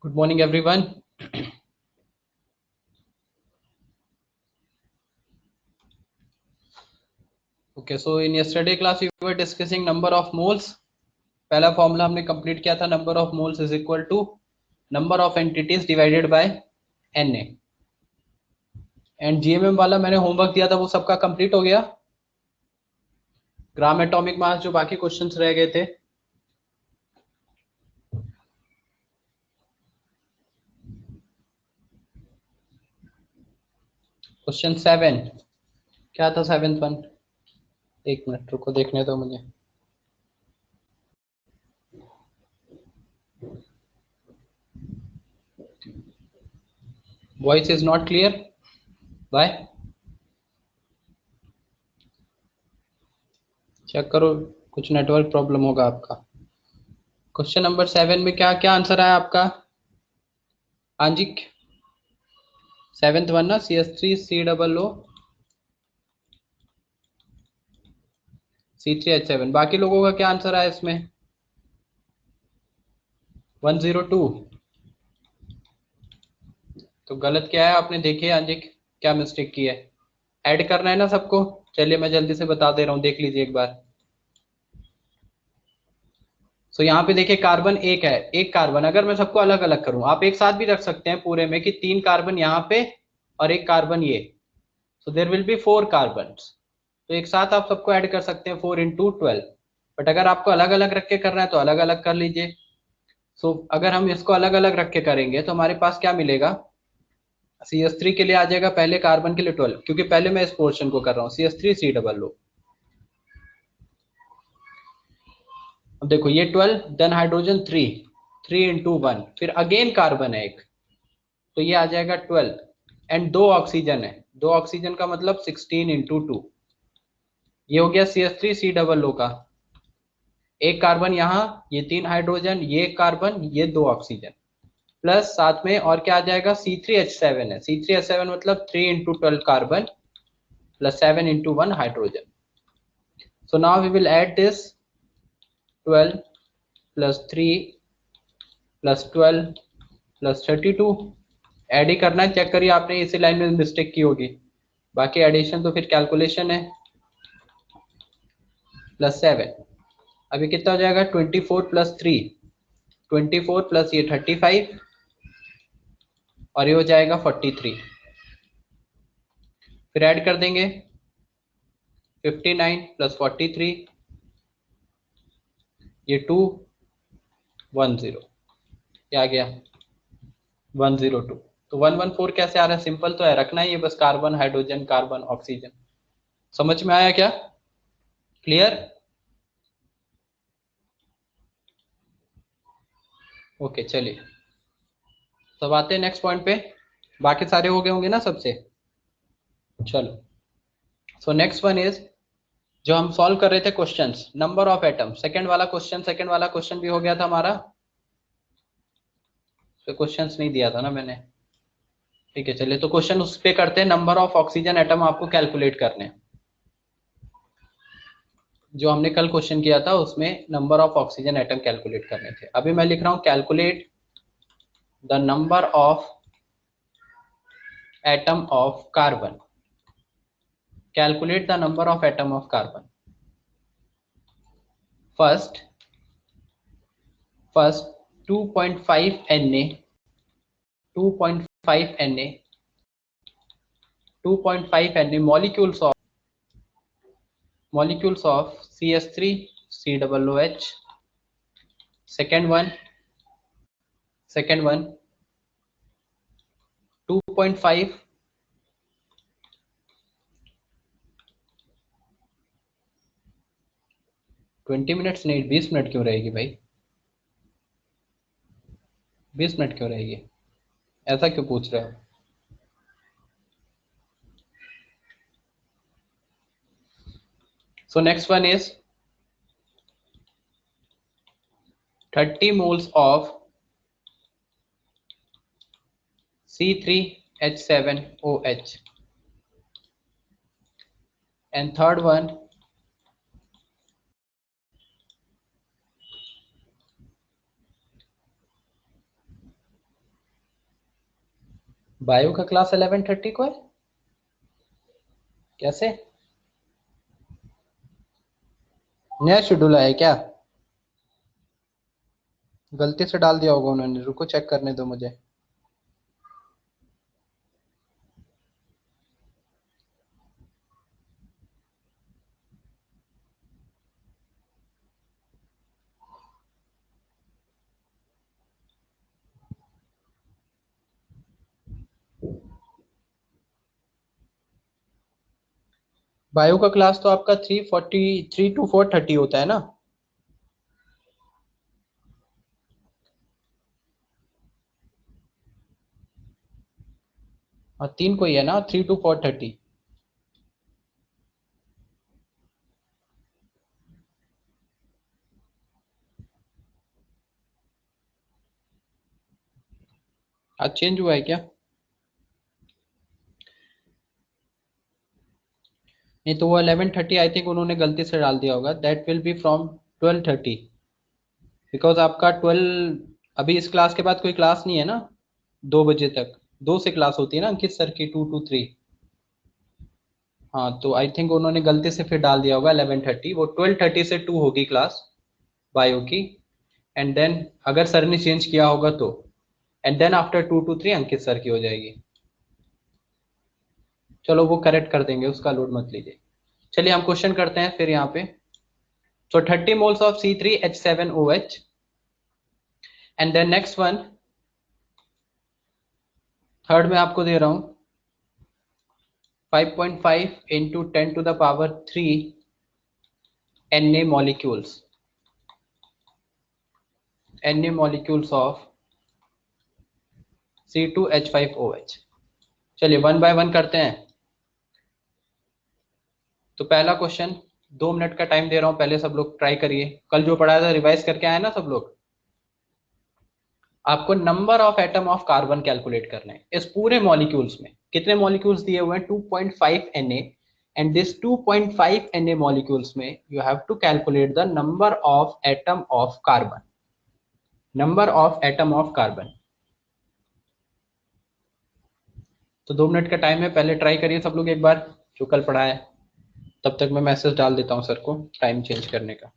Good morning, everyone. Okay, so in yesterday class we were discussing number of moles. पहला formula हमने complete किया था, number of moles is equal to number of entities divided by Na. And GMM वाला मैंने homework दिया था, वो सबका कंप्लीट हो गया. ग्राम एटॉमिक मास जो बाकी क्वेश्चंस रह गए थे. क्वेश्चन 7 क्या था? 7th वन, एक मिनट रुको, देखने दो मुझे. Voice is not clear. Bye, check करो, कुछ नेटवर्क प्रॉब्लम होगा आपका. क्वेश्चन नंबर 7 में क्या क्या आंसर आया आपका? आंजिक 7th वन ना, CH3COO C3H7. बाकी लोगों का क्या आंसर आया इसमें? 102. तो गलत क्या है आपने देखिए आंजिक, क्या मिस्टेक की है? ऐड करना है ना सबको. चलिए मैं जल्दी से बता दे रहा हूं, देख लीजिए एक बार. सो यहाँ पे देखिए कार्बन एक है, एक कार्बन अगर मैं सबको अलग अलग करूं, आप एक साथ भी रख सकते हैं पूरे में कि 3 कार्बन यहाँ पे और एक कार्बन ये. So there will be 4 carbon. तो एक साथ आप सबको ऐड कर सकते हैं 4 × 12. बट अगर आपको अलग अलग रख के करना है तो अलग अलग कर लीजिए. सो अगर हम इसको अलग अलग रख के करेंगे तो हमारे पास क्या मिलेगा? CH3 के लिए आ जाएगा पहले कार्बन के लिए 12, क्योंकि पहले मैं इस पोर्शन को कर रहा हूँ CH3COO. अब देखो ये 12, देन हाइड्रोजन 3, 3 × 1, फिर अगेन कार्बन है एक, तो ये आ जाएगा 12. एंड 2 ऑक्सीजन है, 2 ऑक्सीजन का मतलब 16 × 2. ये हो गया CH3COO का. एक कार्बन यहाँ, ये 3 हाइड्रोजन, ये एक कार्बन, ये 2 ऑक्सीजन, प्लस साथ में और क्या आ जाएगा? C3H7 है. C3H7 मतलब 3 × 12 carbon plus 7 × 1 hydrogen. So now we will add this 12 plus 3 plus 12 plus 32. Add ही करना है, चेक करिए आपने इसी लाइन में मिस्टेक की होगी, बाकी एडिशन तो फिर कैलकुलेशन है. प्लस 7, अभी कितना हो जाएगा? 24 प्लस 3, 24 प्लस ये 35 और ये हो जाएगा 43. फिर ऐड कर देंगे 59 प्लस 43, ये 210, क्या आ गया? 102. तो 114 कैसे आ रहा है? सिंपल तो है, रखना ही है बस कार्बन हाइड्रोजन कार्बन ऑक्सीजन. समझ में आया क्या? क्लियर? ओके चलिए, सब आते हैं नेक्स्ट पॉइंट पे. बाकी सारे हो गए होंगे ना सबसे? चलो, सो नेक्स्ट वन इज, जो हम सॉल्व कर रहे थे questions, number of atom. Second वाला क्वेश्चन भी हो गया था हमारा. तो क्वेश्चंस नहीं दिया था ना मैंने. ठीक है चलिए, तो क्वेश्चन उस पे करते हैं. नंबर ऑफ ऑक्सीजन एटम आपको कैलकुलेट करने हैं. जो हमने कल क्वेश्चन किया था उसमें number of oxygen atom calculate करने थे. अभी मैं लिख रहा हूं calculate the number of atom of carbon. Calculate the number of atom of carbon. First 2.5 Na, 2.5 Na, 2.5 Na molecules of CH3COOH. second one 2.5 20 minutes नहीं, 20 मिनट क्यों रहेगी भाई? 20 मिनट क्यों रहेगी? ऐसा क्यों पूछ रहे हो? So next one is 30 moles of C3H7OH. And third one 30 bio का क्लास 11:30 को है? कैसे? नया शेड्यूल है क्या? गलती से डाल दिया होगा उन्होंने, रुको चेक करने दो मुझे। बायो का क्लास तो आपका 3 to 4:30 होता है ना? हाँ 3 को ही है ना, 3 to 4:30। आज चेंज हुआ है क्या? नहीं तो वो 11:30 आई थिंक उन्होंने गलती से डाल दिया होगा, that will be from 12:30, because आपका अभी इस क्लास के बाद कोई क्लास नहीं है ना 2 बजे तक। 2 से क्लास होती है ना अंकित सर की, 2 to 3। हाँ तो आई थिंक उन्होंने गलती से फिर डाल दिया होगा 11:30, वो 12:30 से 2 होगी क्लास बायो की। एंड देन अगर सर ने चेंज किया होगा तो, and then after 2 to 3 Ankit sir की हो जाएगी। चलो वो करेक्ट कर देंगे, उसका लोड मत लीजिए। चलिए हम क्वेश्चन करते हैं फिर यहाँ पे। So 30 moles of C3H7OH, and then next one, third में आपको दे रहा हूँ 5.5 into 10⁻³ Na molecules of C2H5OH। चलिए वन बाय वन करते हैं। तो पहला क्वेश्चन, 2 मिनट का टाइम दे रहा हूं, पहले सब लोग ट्राई करिए, कल जो पढ़ाया था रिवाइज करके आए ना सब लोग। आपको number of atom of carbon calculate करना है इस पूरे मॉलिक्यूल्स में। कितने मॉलिक्यूल्स दिए हुए हैं? 2.5 Na, and this 2.5 Na molecules में you have to calculate the number of atom of carbon. Number of atom of carbon. तो 2 मिनट का टाइम है, पहले ट्राई करिए सब लोग एक बार जो कल पढ़ाया है। तब तक मैं मैसेज डाल देता हूँ सर को टाइम चेंज करने का।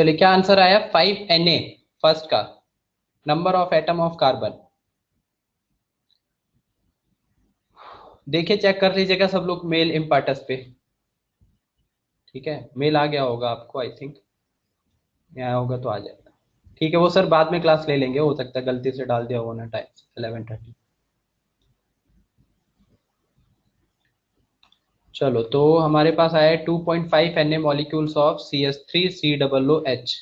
चलिए क्या आंसर आया 5Na फर्स्ट का number of atom of carbon. देखिए चेक कर लीजिएगा सब लोग मेल इम्पार्टस पे। ठीक है मेल आ गया होगा आपको आई थिंक, आया होगा तो आ जाएगा। ठीक है वो सर बाद में क्लास ले लेंगे, हो सकता है गलती से डाल दिया हो ना टाइम 11:30। चलो तो हमारे पास आया 2.5 Na molecules of CH3COOH।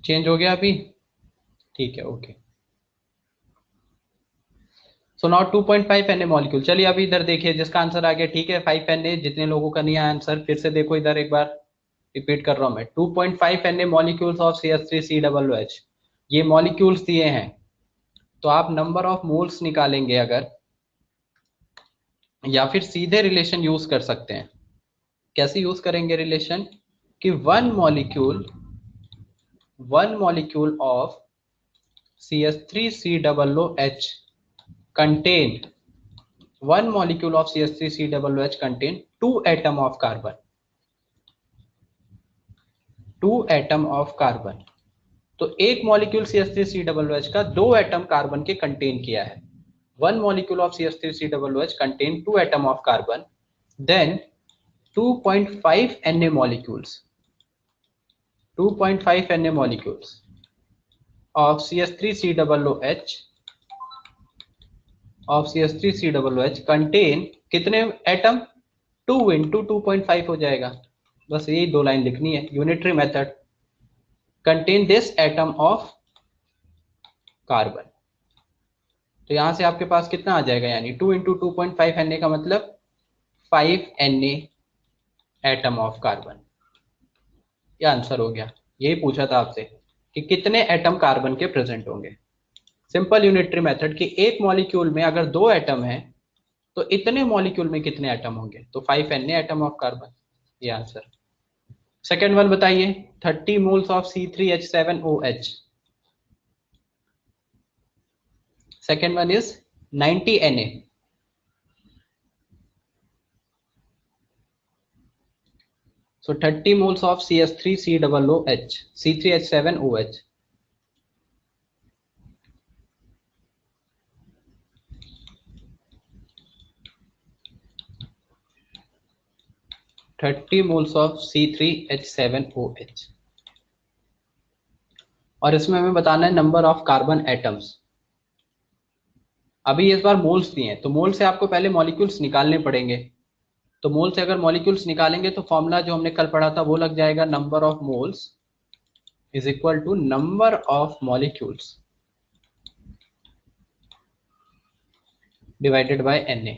Change हो गया अभी, ठीक है okay. So not 2.5 Na molecule. चलिए अभी इधर देखिए जिसका आंसर आ गया, ठीक है 5 Na, जितने लोगों का नहीं आया आंसर फिर से देखो इधर एक बार, रिपीट कर रहा हूं मैं। 2.5 Na मॉलिक्यूल्स ऑफ CH3COOH, ये मॉलिक्यूल्स दिए हैं, तो आप नंबर ऑफ मोल्स निकालेंगे अगर, या फिर सीधे रिलेशन यूज कर सकते हैं। कैसे यूज करेंगे रिलेशन कि one molecule of CH3COOH contain one molecule of CH3COOH contain 2 atom of carbon, 2 atom of carbon। तो एक मॉलिक्यूल CH3COOH का 2 एटम कार्बन के कंटेन किया है। One molecule of CH3COOH contain 2 atom of carbon, then 2.5 Na molecules, 2.5 Na molecules of CH3COOH contain कितने atom, 2 into 2.5 हो जाएगा। बस यही दो लाइन लिखनी है, unitary method. Contain this atom of carbon, तो यहां से आपके पास कितना आ जाएगा, यानी 2 इंटू 2.5 Na का मतलब 5 Na एटम ऑफ कार्बन। ये आंसर हो गया। यही पूछा था आपसे कि कितने एटम कार्बन के प्रेजेंट होंगे। सिंपल यूनिटरी मेथड कि एक मॉलिक्यूल में अगर 2 एटम है तो इतने मॉलिक्यूल में कितने एटम होंगे, तो 5 Na एटम ऑफ कार्बन, ये आंसर। सेकेंड वन बताइए, 30 moles of C3H7OH। Second one is 90 Na। So 30 moles of CH3COOH, C3H7OH। 30 moles of C3H7OH। और इसमें हमें बताना है नंबर ऑफ कार्बन एटम्स। अभी इस बार मोल्स दिए हैं, तो मोल से आपको पहले मॉलिक्यूल्स निकालने पड़ेंगे। तो मोल से अगर मॉलिक्यूल्स निकालेंगे तो फॉर्मूला जो हमने कल पढ़ा था वो लग जाएगा, number of moles is equal to number of molecules divided by Na।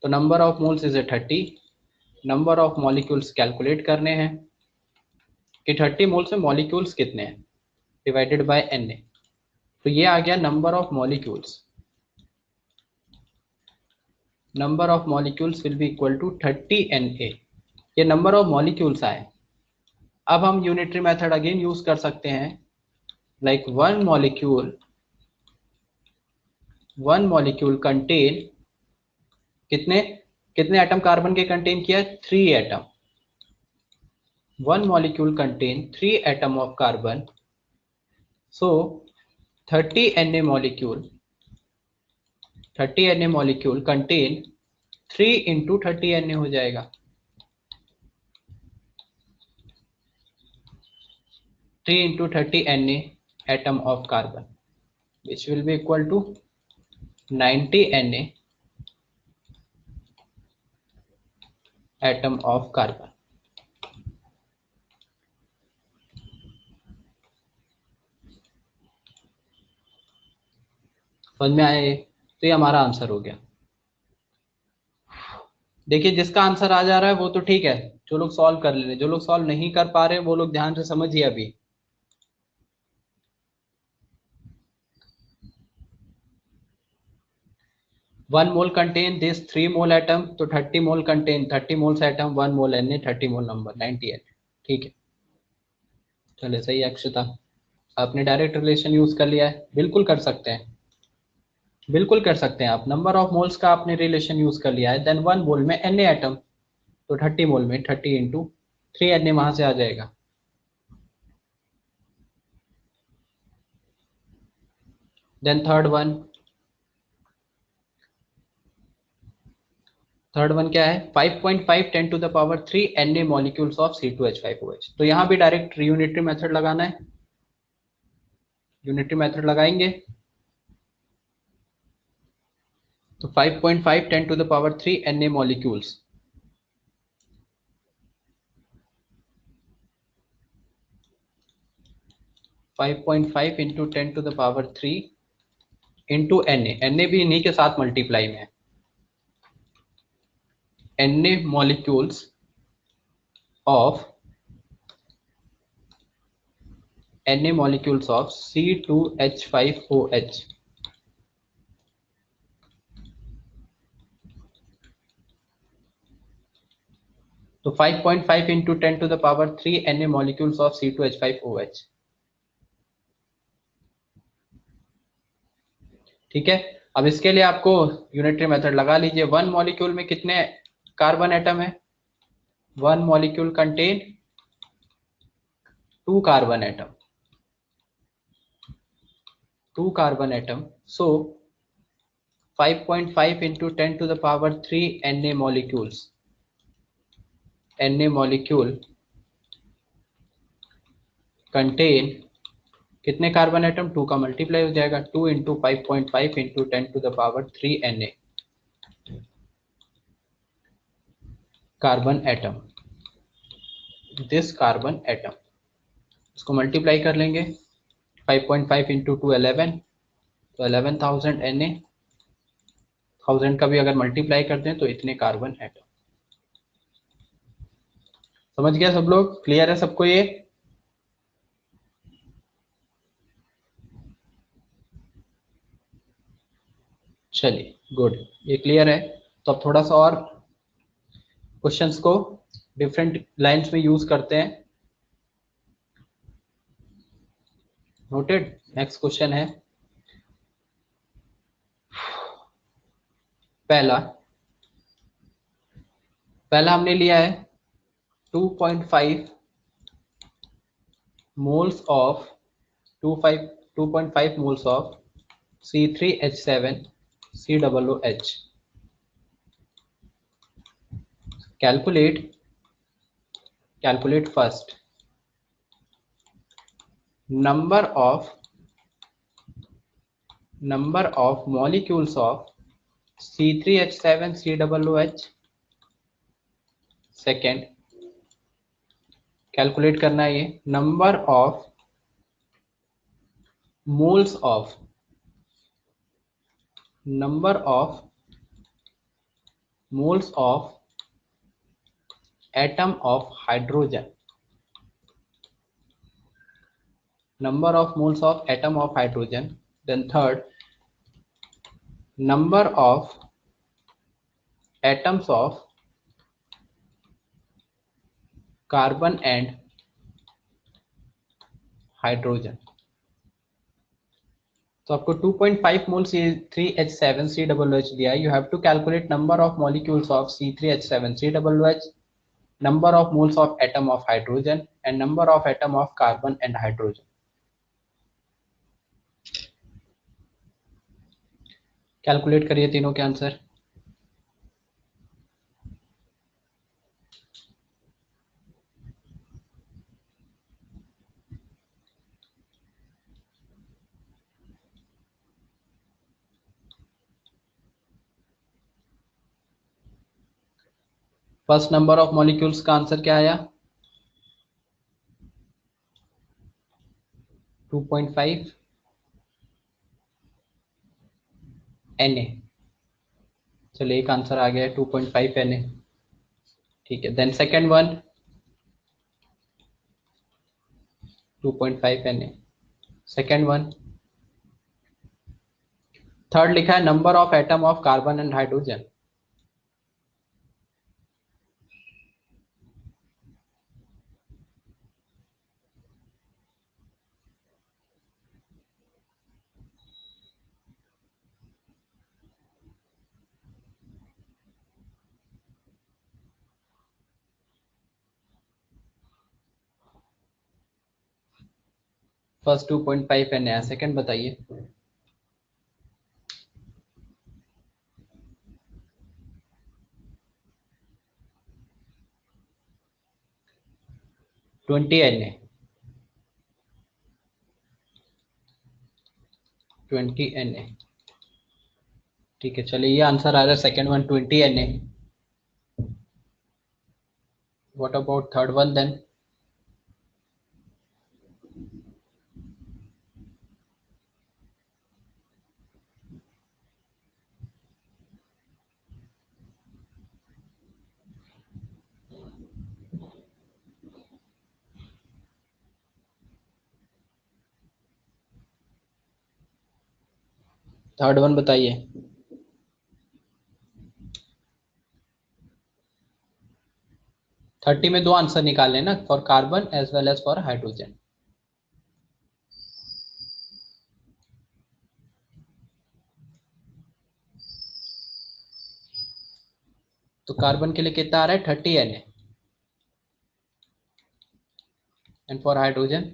तो number of moles is 30, number of molecules calculate करने हैं कि 30 मोल्स में मॉलिक्यूल्स कितने हैं डिवाइडेड बाय Na। तो ये आ गया number of molecules, number of molecules will be equal to 30 Na। ये नंबर ऑफ मॉलिक्यूल्स आए। अब हम यूनिटरी मेथड अगेन यूज कर सकते हैं, लाइक वन मॉलिक्यूल कंटेन कितने कितने एटम कार्बन के कंटेन किया, 3 atom. One molecule contain 3 atom of carbon, so 30 Na molecule contain 3 into 30 Na हो जाएगा। 3 into 30 Na atom of carbon, which will be equal to 90 Na atom of carbon. समझ में आए? तो ये हमारा आंसर हो गया। देखिए जिसका आंसर आ जा रहा है वो तो ठीक है, जो लोग सॉल्व कर ले रहे, जो लोग सॉल्व नहीं कर पा रहे वो लोग ध्यान से समझिए। अभी one mole contain this 3 mole atom, तो 30 मोल कंटेन 30 मोल्स एटम, 1 मोल Na, 30 मोल नंबर 90 Na। ठीक है चले सही है अक्षता, आपने डायरेक्ट रिलेशन यूज कर लिया है। बिल्कुल कर सकते हैं, बिल्कुल कर सकते हैं आप। नंबर ऑफ मोल्स का आपने रिलेशन यूज कर लिया है, देन 1 मोल में Na एटम। तो 30 मोल में 30 इंटू 3 Na वहां से आ जाएगा। देन थर्ड वन क्या है, 5.5 10 to the power 3 Na molecules of C2H5OH। तो यहाँ भी डायरेक्ट यूनिटरी मेथड लगाना है, यूनिटरी मेथड लगाएंगे। तो 5.5 10 to the power 3 Na molecules, 5.5 into 10 to the power 3 into Na भी इन्हीं के साथ मल्टीप्लाई में है। Na molecules of C2H5OH। तो 5.5 into 10 to the power 3 Na molecules of C2H5OH। ठीक है, अब इसके लिए आपको यूनिटरी मेथड लगा लीजिए। वन मॉलिक्यूल में कितने कार्बन एटम है, one molecule contain 2 carbon atom, 2 carbon atom. So 5.5 into 10 to the power 3 Na molecules, Na molecule contain कितने कार्बन एटम, 2 का मल्टीप्लाई हो जाएगा, 2 into 5.5 into 10 to the power 3 Na carbon atom, this carbon atom. इसको multiply कर लेंगे, 5.5 into 2 11, तो 11,000 Na, 1000 का भी अगर मल्टीप्लाई कर दें तो इतने कार्बन एटम। समझ गया सब लोग, क्लियर है सबको ये? चलिए गुड, ये क्लियर है। तो अब थोड़ा सा और क्वेश्चंस को डिफरेंट लाइंस में यूज करते हैं। नोटेड। नेक्स्ट क्वेश्चन है पहला, पहला हमने लिया है 2.5 moles of 2.5 moles of C3H7 COOH। calculate first number of molecules of C3H7 COOH। Second calculate करना है ये number of moles of atom of hydrogen, number of moles of atom of hydrogen। then third, number of atoms of carbon and hydrogen। तो आपको 2.5 मोल C3H7 COOH दिया है। You have to calculate number of molecules of C3H7 COOH, number of moles of atom of hydrogen and number of atom of carbon and hydrogen। Calculate करिए तीनों के answer. First number of molecules का answer क्या आया, 2.5 Na। चलिए एक answer आ गया है 2.5 Na। ठीक है, then second one 2.5 Na, second one. Third लिखा है number of atom of carbon and hydrogen. First 2.5 है, नया सेकंड बताइए। Twenty N A, 20 N A, ठीक है चलिए ये आंसर आ रहा है second one 20 N A. What about third one then? Third one बताइए। थर्टी में दो आंसर निकालने ना, for carbon as well as for hydrogen. तो कार्बन के लिए कितना आ रहा है 30 N A, and for hydrogen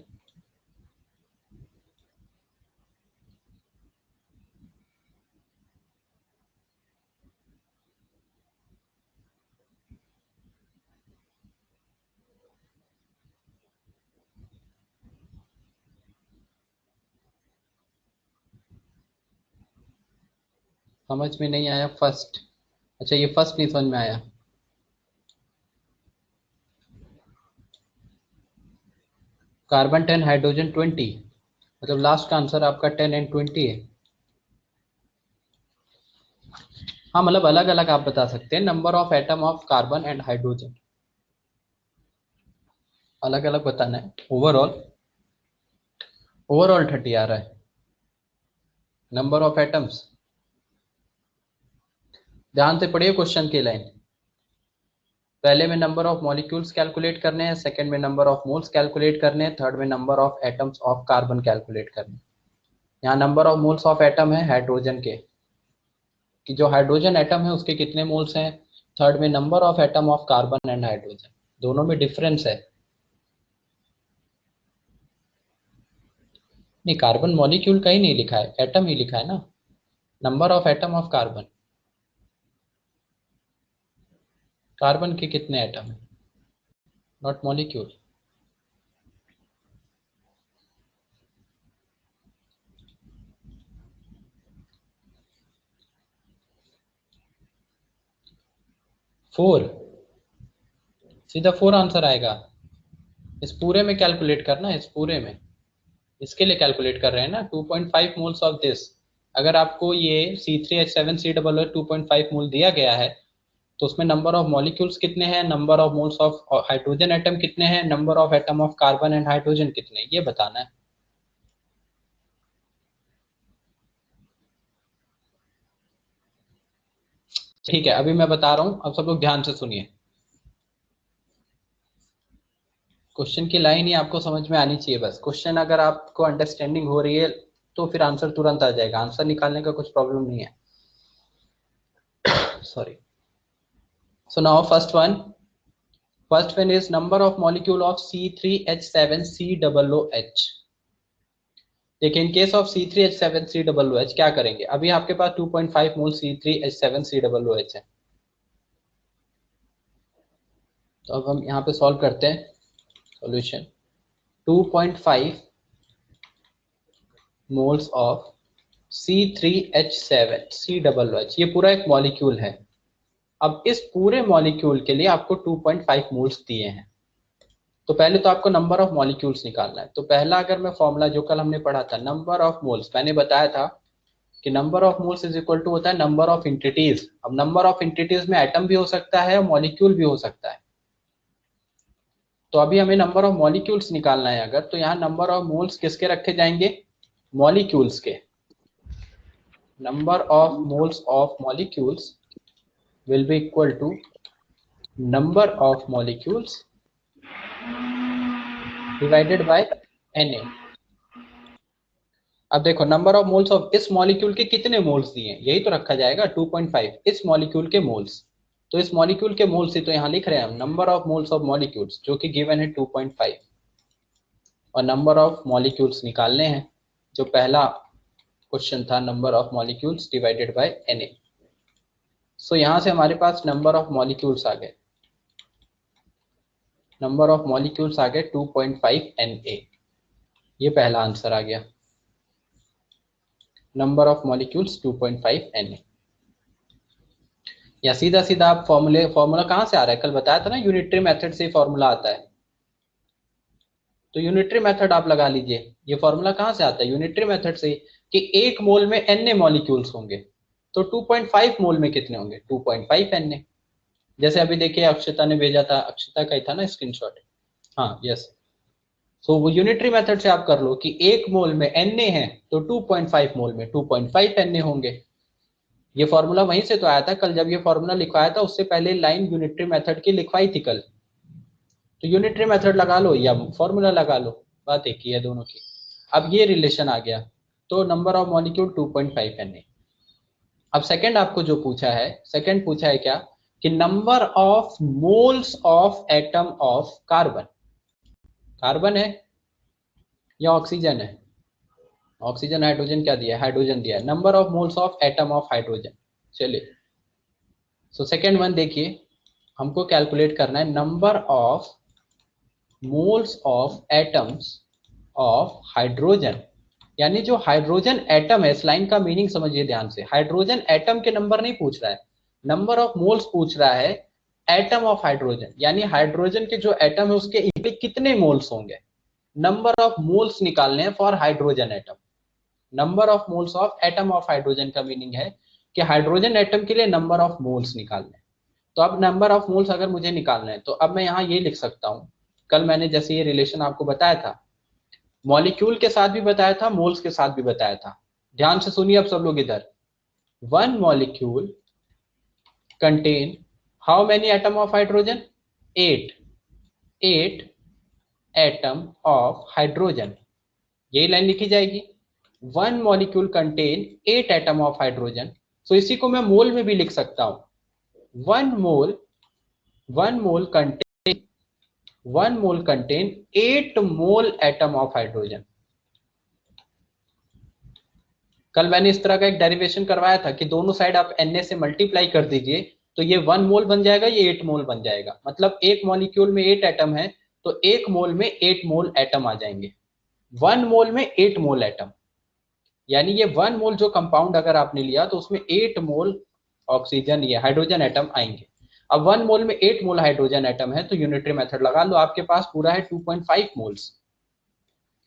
समझ में नहीं आया फर्स्ट? अच्छा ये फर्स्ट नहीं समझ में आया। कार्बन 10 हाइड्रोजन 20, मतलब लास्ट का आंसर आपका 10 एंड 20 है। हाँ मतलब अलग अलग आप बता सकते हैं, number of atom of carbon and hydrogen अलग अलग बताना है। ओवरऑल ओवरऑल 30 आ रहा है नंबर ऑफ एटम्स। ध्यान से पढ़िए क्वेश्चन की लाइन। पहले में नंबर ऑफ मॉलिक्यूल्स कैलकुलेट करने हैं, सेकंड में नंबर ऑफ मोल्स कैलकुलेट करने हैं, थर्ड में number of atoms of carbon calculate करने हैं। यहाँ number of moles of atom है हाइड्रोजन के, कि जो हाइड्रोजन एटम है उसके कितने मोल्स हैं। थर्ड में number of atom of carbon and hydrogen, दोनों में डिफरेंस है। नहीं कार्बन मॉलिक्यूल का ही नहीं लिखा है, एटम ही लिखा है ना, number of atom of carbon. Carbon के कितने एटम है, नॉट मॉलिक्यूल। फोर, सीधा फोर आंसर आएगा। इस पूरे में कैलकुलेट करना, इस पूरे में इसके लिए कैलकुलेट कर रहे हैं ना 2.5 मोल्स ऑफ दिस। अगर आपको ये C3H7C 2.5 मोल दिया गया है तो उसमें नंबर ऑफ मॉलिक्यूल्स कितने हैं, number of moles of hydrogen atom कितने हैं, number of atom of carbon and hydrogen कितने हैं, ये बताना है। ठीक है अभी मैं बता रहा हूँ, अब सब लोग ध्यान से सुनिए। क्वेश्चन की लाइन ही आपको समझ में आनी चाहिए बस। क्वेश्चन अगर आपको अंडरस्टैंडिंग हो रही है तो फिर आंसर तुरंत आ जाएगा, आंसर निकालने का कुछ प्रॉब्लम नहीं है। Sorry. So now first one is number of molecule of C3H7COOH। देखिए इन केस ऑफ C3H7COOH क्या करेंगे, अभी आपके पास 2.5 मोल C3H7COOH है। तो अब हम यहाँ पे सॉल्व करते हैं। सॉल्यूशन 2.5 मोल्स ऑफ C3H7COOH, ये पूरा एक मॉलिक्यूल है। अब इस पूरे मॉलिक्यूल के लिए आपको 2.5 मोल्स दिए हैं। तो पहले तो आपको नंबर ऑफ मॉलिक्यूल्स निकालना है। तो पहला अगर मैं फॉर्मूला जो कल हमने पढ़ा था नंबर ऑफ मोल्स, मैंने बताया था कि number of moles is equal to होता है नंबर ऑफ इंटिटीज। अब नंबर ऑफ इंटिटीज में एटम भी हो सकता है और मॉलिक्यूल भी हो सकता है। तो अभी हमें नंबर ऑफ मॉलिक्यूल्स निकालना है अगर, तो यहाँ नंबर ऑफ मोल्स किसके रखे जाएंगे, मॉलिक्यूल्स के। Number of moles of molecules will be equal to number of molecules divided by Na। अब देखो नंबर ऑफ मोल्स ऑफ इस मॉलिक्यूल के कितने मोल्स दिए, यही तो रखा जाएगा 2.5 इस मॉलिक्यूल के मोल्स। तो इस मॉलिक्यूल के मोल्स ही तो यहाँ लिख रहे हैं हम, number of moles of molecules जो कि गिवन है 2.5। और नंबर ऑफ मॉलिक्यूल्स निकालने हैं, जो पहला क्वेश्चन था, number of molecules divided by Na। सो यहां से हमारे पास नंबर ऑफ मॉलिक्यूल्स आ गए, नंबर ऑफ मॉलिक्यूल्स आ गए 2.5 Na। ये पहला आंसर आ गया, नंबर ऑफ मॉलिक्यूल्स 2.5 Na। या सीधा सीधा आप फॉर्मूला कहाँ से आ रहा है, कल बताया था ना, यूनिटरी मेथड से फॉर्मूला आता है। तो यूनिटरी मेथड आप लगा लीजिए। ये फॉर्मूला कहाँ से आता है, यूनिटरी मेथड से, कि एक मोल में Na मॉलिक्यूल्स होंगे, तो 2.5 मोल में कितने होंगे, 2.5 Na। जैसे अभी देखिए अक्षता ने भेजा था, अक्षता का ही था ना स्क्रीनशॉट, हाँ यस। सो वो यूनिटरी मेथड से आप कर लो कि एक मोल में Na है तो 2.5 मोल में 2.5 Na होंगे। ये फॉर्मूला वहीं से तो आया था, कल जब ये फॉर्मूला लिखवाया था उससे पहले लाइन यूनिटरी मेथड की लिखवाई थी कल। तो यूनिटरी मेथड लगा लो या फॉर्मूला लगा लो, बात एक ही है दोनों की। अब ये रिलेशन आ गया, तो नंबर ऑफ मॉलिक्यूल 2.5 Na। अब सेकंड आपको जो पूछा है, सेकंड पूछा है क्या, कि number of moles of atom of carbon. Carbon है या ऑक्सीजन है, ऑक्सीजन हाइड्रोजन क्या दिया है, हाइड्रोजन दिया है। Number of moles of atom of hydrogen. चलिए सो सेकंड वन देखिए, हमको कैलकुलेट करना है number of moles of atoms of hydrogen. यानी जो हाइड्रोजन एटम है, इस लाइन का मीनिंग समझिए ध्यान से, हाइड्रोजन एटम के नंबर नहीं पूछ रहा है, नंबर ऑफ मोल्स पूछ रहा है एटम ऑफ हाइड्रोजन। यानी हाइड्रोजन के जो एटम है उसके कितने मोल्स होंगे, नंबर ऑफ मोल्स निकालने हैं for hydrogen atom. Number of moles of atom of hydrogen का मीनिंग है कि हाइड्रोजन एटम के लिए नंबर ऑफ मोल्स निकालने हैं। तो अब नंबर ऑफ मोल्स अगर मुझे निकालना है तो अब मैं यहाँ ये लिख सकता हूँ, कल मैंने जैसे ये रिलेशन आपको बताया था, मॉलिक्यूल के साथ भी बताया था, मोल्स के साथ भी बताया था। ध्यान से सुनिए अब सब लोग इधर, one molecule contain how many atom of hydrogen, 8 atom of hydrogen. यही लाइन लिखी जाएगी, one molecule contain 8 atom of hydrogen. So इसी को मैं मोल में भी लिख सकता हूं, one mole contain 8 mole atom of hydrogen. कल मैंने इस तरह का एक डेरिवेशन करवाया था कि दोनों साइड आप Na से मल्टीप्लाई कर दीजिए तो ये 1 मोल बन जाएगा, ये 8 मोल बन जाएगा। मतलब एक मॉलिक्यूल में 8 एटम है तो एक मोल में 8 मोल एटम आ जाएंगे, 1 मोल में 8 मोल एटम। यानी ये 1 मोल जो कंपाउंड अगर आपने लिया तो उसमें 8 मोल ऑक्सीजन या हाइड्रोजन एटम आएंगे। अब 1 मोल में 8 मोल हाइड्रोजन एटम है तो यूनिटरी मेथड लगा लो, आपके पास पूरा है 2.5 मोल्स।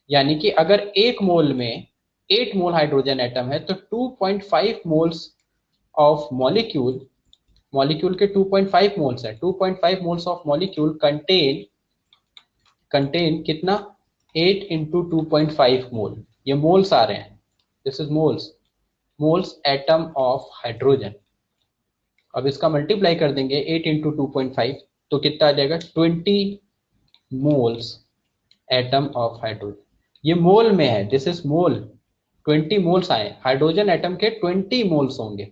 यानी कि अगर एक मोल में 8 मोल हाइड्रोजन एटम है तो 2.5 मोल्स ऑफ मॉलिक्यूल के 2.5 मोल्स है, 2.5 मोल्स ऑफ मॉलिक्यूल कंटेन कितना, 8 इंटू 2.5 मोल। ये मोल्स आ रहे हैं, this is moles atom of hydrogen. अब इसका मल्टीप्लाई कर देंगे 8 इंटू 2.5 तो कितना आ जाएगा, 20 मोल्स एटम ऑफ हाइड्रोजन। ये मोल में है, दिस इज मोल, 20 मोल्स आए, हाइड्रोजन एटम के 20 मोल्स होंगे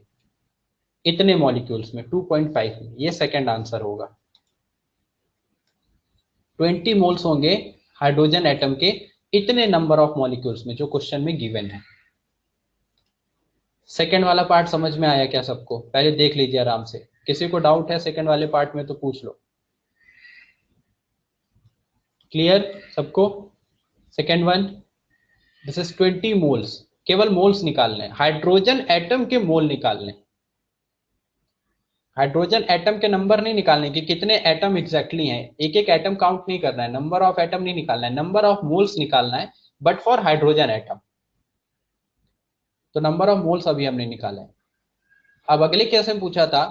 इतने मॉलिक्यूल्स में 2.5 में। ये सेकंड आंसर होगा, 20 मोल्स होंगे हाइड्रोजन एटम के इतने नंबर ऑफ मॉलिक्यूल्स में जो क्वेश्चन में गिवन है। सेकंड वाला पार्ट समझ में आया क्या सबको, पहले देख लीजिए आराम से, किसी को डाउट है सेकंड वाले पार्ट में तो पूछ लो। क्लियर सबको, second one, this is 20 moles, केवल मोल्स निकालने, हाइड्रोजन एटम के मोल निकालने, हाइड्रोजन एटम के नंबर नहीं निकालने कि कितने एटम एग्जैक्टली हैं, एक एक एटम काउंट नहीं करना है, नंबर ऑफ एटम नहीं निकालना है, नंबर ऑफ मोल्स निकालना है, बट फॉर हाइड्रोजन एटम। तो नंबर ऑफ मोल्स अभी हमने निकाला है। अब अगले केस में पूछा था,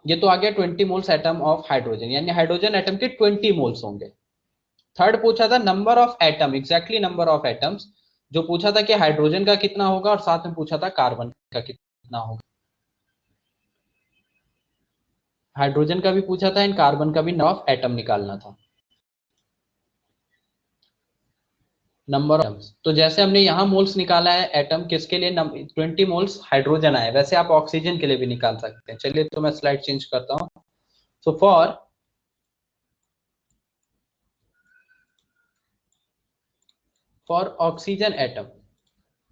ये तो आ गया 20 मोल्स एटम ऑफ हाइड्रोजन, यानी हाइड्रोजन एटम के 20 मोल्स होंगे। थर्ड पूछा था number of atom, exactly number of atoms, जो पूछा था कि हाइड्रोजन का कितना होगा और साथ में पूछा था कार्बन का कितना होगा। हाइड्रोजन का भी पूछा था एंड कार्बन का भी नंबर ऑफ एटम निकालना था, नंबर ऑफ एटम्स। तो जैसे हमने यहाँ मोल्स निकाला है एटम किसके लिए, 20 मोल्स हाइड्रोजन आए, वैसे आप ऑक्सीजन के लिए भी निकाल सकते हैं। चलिए तो मैं स्लाइड चेंज करता हूँ। So for for oxygen atom,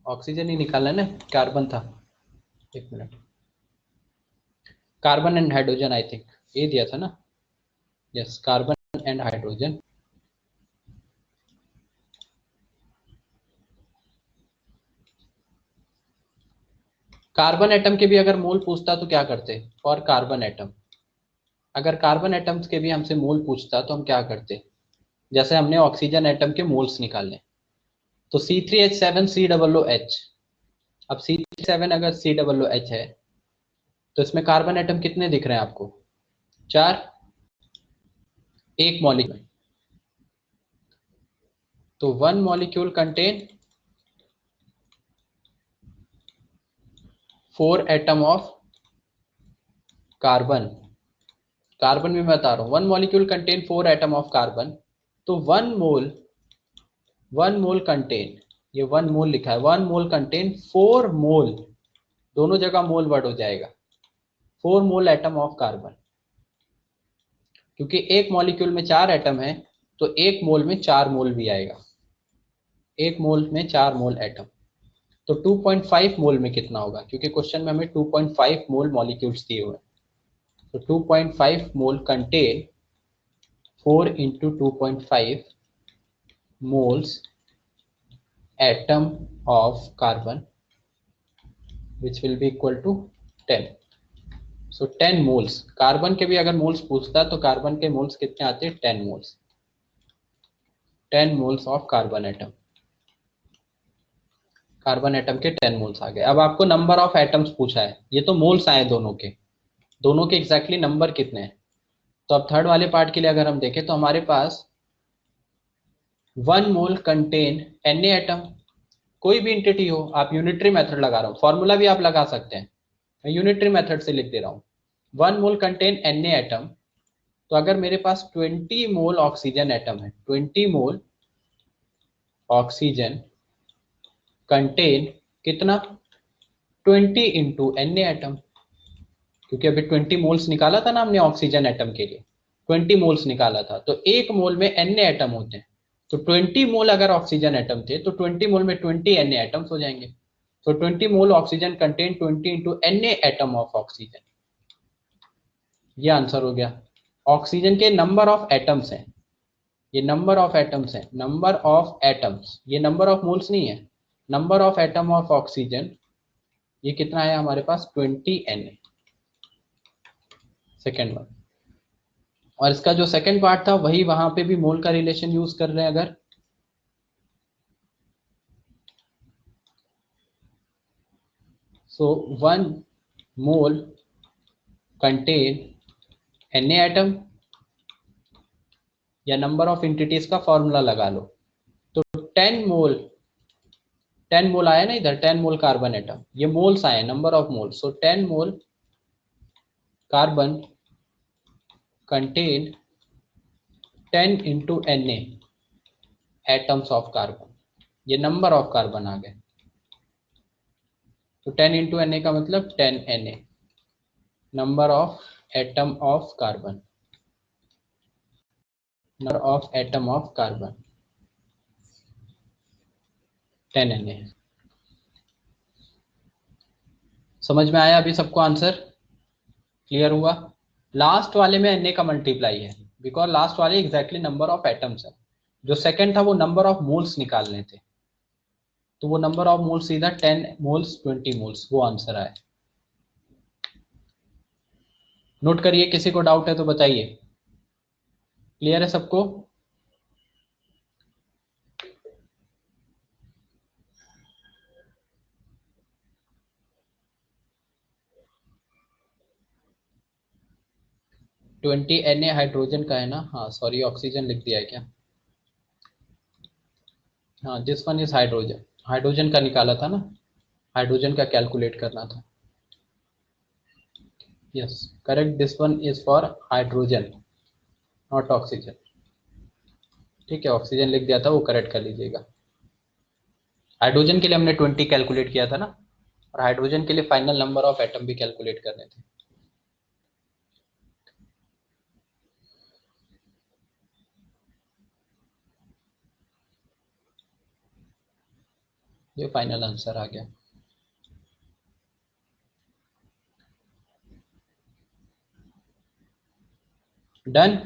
oxygen ही निकाला ना, कार्बन था, एक minute, carbon and hydrogen, I think ये दिया था ना, yes, carbon and hydrogen. Carbon atom के भी अगर मोल पूछता तो क्या करते, फॉर कार्बन एटम, अगर कार्बन एटम्स के भी हमसे मोल पूछता तो हम क्या करते, जैसे हमने ऑक्सीजन एटम के मोल्स निकालने, तो C3H7COOH, अब C7 अगर COOH है तो इसमें कार्बन एटम कितने दिख रहे हैं आपको, 4, एक मॉलिक्यूल, तो 1 molecule contain 4 atom of carbon, carbon भी मैं बता रहा हूँ, 1 molecule contain 4 atom of carbon, तो 1 मोल कंटेन, ये 1 मोल लिखा है, 1 मोल कंटेन 4 मोल, दोनों जगह मोल वर्ड हो जाएगा, 4 मोल एटम ऑफ कार्बन, क्योंकि एक मॉलिक्यूल में 4 एटम है तो एक मोल में 4 मोल भी आएगा, एक मोल में 4 मोल एटम, तो 2.5 मोल में कितना होगा, क्योंकि क्वेश्चन में हमें 2.5 मोल मॉलिक्यूल्स दिए हुए हैं, तो 2.5 मोल contain 4 into 2.5 moles atom of carbon, which will be equal to 10, so 10 moles, carbon के भी अगर मोल्स पूछता तो कार्बन के मोल्स कितने आते हैं, 10 moles, 10 moles of carbon atom, carbon atom के 10 मोल्स आ गए। अब आपको नंबर ऑफ एटम्स पूछा है, ये तो मोल्स आए दोनों के एग्जैक्टली नंबर कितने हैं, तो अब थर्ड वाले पार्ट के लिए अगर हम देखें तो हमारे पास 1 मोल कंटेन Na एटम, कोई भी इंटिटी हो, आप यूनिटरी मेथड लगा रहा हूँ, फॉर्मूला भी आप लगा सकते हैं, मैं यूनिटरी मेथड से लिख दे रहा हूँ, 1 मोल कंटेन Na एटम, तो अगर मेरे पास 20 मोल ऑक्सीजन एटम है, 20 मोल ऑक्सीजन कंटेन कितना, 20 इंटू Na एटम, क्योंकि अभी 20 मोल्स निकाला था ना हमने ऑक्सीजन एटम के लिए, 20 मोल्स निकाला था, तो एक मोल में Na एटम होते हैं, तो 20 मोल अगर ऑक्सीजन एटम थे तो 20 मोल में 20 Na एटम्स हो जाएंगे, तो 20 मोल oxygen contain 20 into Na atom of oxygen, ये आंसर हो गया। ऑक्सीजन के नंबर ऑफ एटम्स हैं, ये नंबर ऑफ एटम्स है, नंबर ऑफ एटम्स, ये नंबर ऑफ मोल्स नहीं है, number of atom of oxygen, ये कितना है हमारे पास 20 Na, सेकेंड वन, और इसका जो सेकेंड पार्ट था वही वहां पे भी मोल का रिलेशन यूज कर रहे हैं, अगर सो 1 मोल कंटेन Na एटम, या नंबर ऑफ इंटिटीज का फॉर्मूला लगा लो, तो 10 मोल, 10 मोल आया ना इधर, 10 मोल कार्बन एटम, ये मोल्स आए, number of mole, so 10 mole carbon contain 10 into Na atoms of carbon, ये नंबर ऑफ कार्बन आ गए, तो 10 इंटू Na का मतलब 10 Na, number of atom of carbon, number of atom of carbon 10 Na, समझ में आया अभी सबको, आंसर क्लियर हुआ। लास्ट वाले में Na का मल्टीप्लाई है, बिकॉज लास्ट वाले एग्जैक्टली नंबर ऑफ एटम्स है, जो सेकंड था वो नंबर ऑफ मोल्स निकालने थे, तो वो नंबर ऑफ मोल्स सीधा 10 मोल्स 20 मोल्स, वो आंसर आया। नोट करिए, किसी को डाउट है तो बताइए, क्लियर है सबको। ट्वेंटी Na हाइड्रोजन का है ना, हाँ सॉरी ऑक्सीजन लिख दिया है क्या, हाँ this one is hydrogen, hydrogen का निकाला था ना, हाइड्रोजन का कैलकुलेट करना था, yes correct, this one is for hydrogen not oxygen, ठीक है ऑक्सीजन लिख दिया था, वो करेक्ट कर लीजिएगा। हाइड्रोजन के लिए हमने 20 कैलकुलेट किया था ना, और हाइड्रोजन के लिए फाइनल नंबर ऑफ एटम भी कैलकुलेट करने थे। ये फाइनल आंसर आ गया। डन।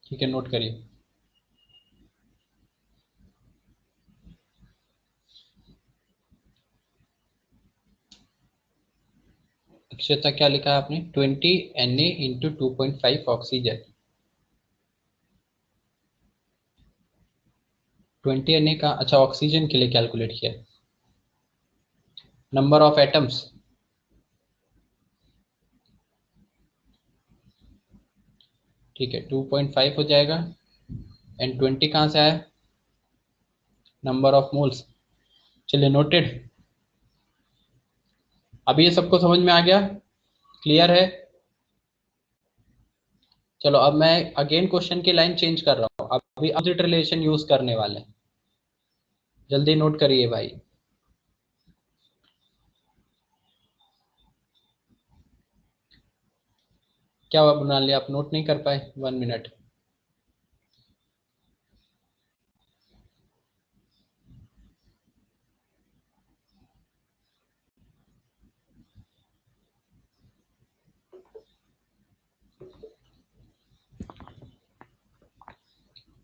ठीक है, नोट करिए। अक्षता क्या लिखा है आपने? 20 Na इंटू 2.5 ऑक्सीजन। 20 Na का अच्छा ऑक्सीजन के लिए कैलकुलेट किया। नंबर ऑफ एटम्स, ठीक है 2.5 हो जाएगा। एंड 20 कहाँ से आया? Number of moles. चलिए नोटेड। अभी ये सबको समझ में आ गया? क्लियर है? चलो अब मैं अगेन क्वेश्चन की लाइन चेंज कर रहा हूँ। अभी अपोजिट रिलेशन यूज करने वाले हैं। जल्दी नोट करिए भाई। क्या हुआ बना लिया, आप नोट नहीं कर पाए? 1 मिनट।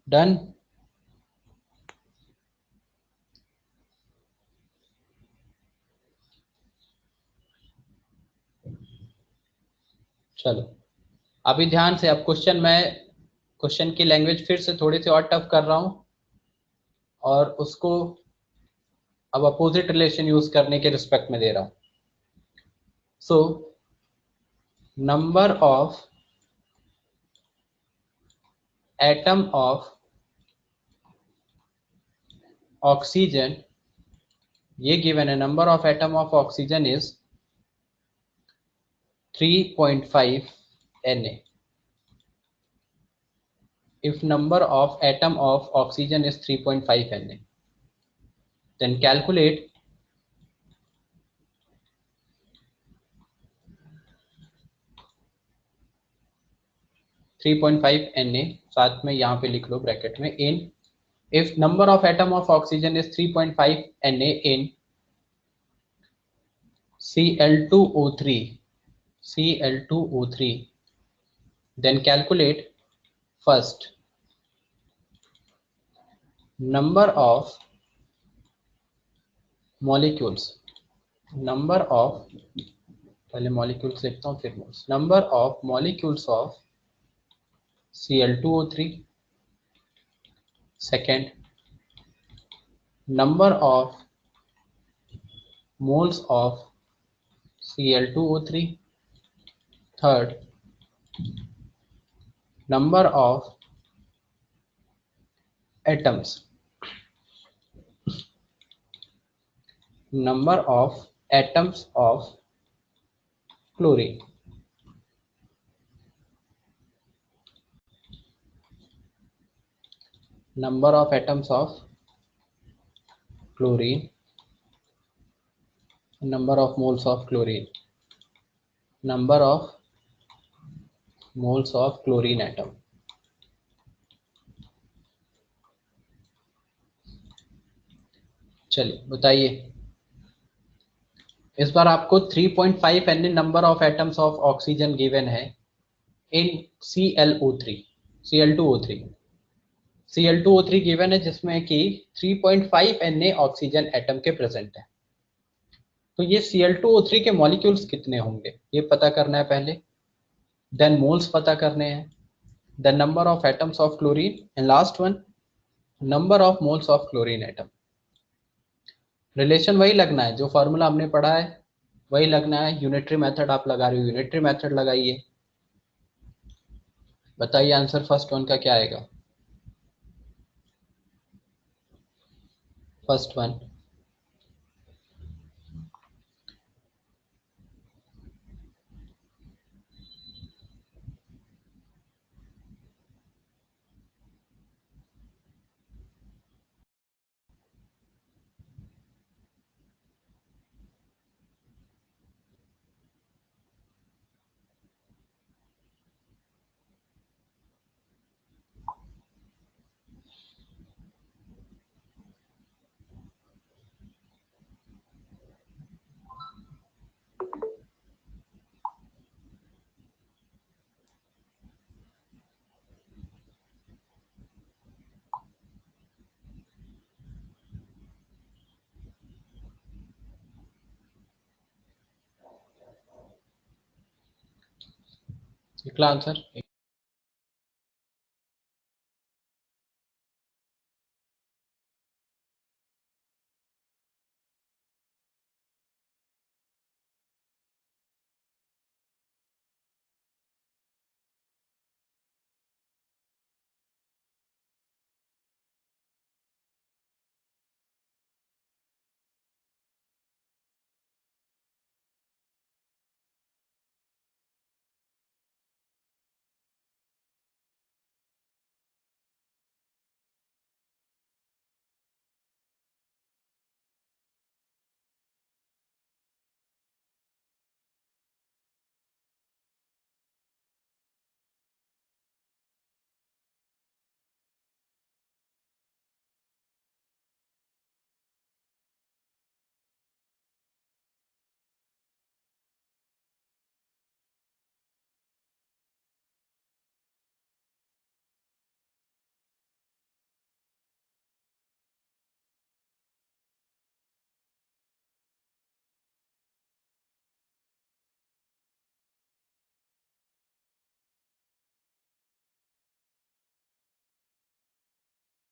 डन। चलो अभी ध्यान से, अब क्वेश्चन की लैंग्वेज फिर से थोड़ी सी और टफ कर रहा हूँ, और उसको अब अपोजिट रिलेशन यूज करने के रिस्पेक्ट में दे रहा हूँ। सो number of atom of oxygen, ये गिवन है, number of atom of oxygen is 3.5 Na। if number of atom of oxygen is 3.5 Na, then calculate 3.5 Na, साथ में यहाँ पे लिख लो ब्रैकेट में, in if number of atom of oxygen is 3.5 Na in Cl2O3, Cl2O3, then calculate first number of molecules, number of, पहले molecules लिखता हूँ फिर moles, number of molecules of Cl2O3, second number of moles of Cl2O3, third number of atoms, number of atoms of chlorine, number of atoms of chlorine, number of moles of chlorine, number of moles of chlorine atom। चलिए बताइए, इस बार आपको 3.5 Na number of atoms of oxygen given है इन Cl2O3, Cl2O3 given है, जिसमें कि 3.5 Na oxygen atom के present है। तो ये Cl2O3 के मॉलिक्यूल्स कितने होंगे ये पता करना है पहले, देन मोल्स पता करने हैं, then number of atoms of chlorine, and last one number of moles of chlorine atom. Relation वही लगना है, जो फॉर्मूला हमने पढ़ा है वही लगना है। यूनिटरी मेथड आप लगा रहे हो, यूनिटरी मेथड लगाइए। बताइए आंसर फर्स्ट वन का क्या आएगा? फर्स्ट वन निकला आंसर।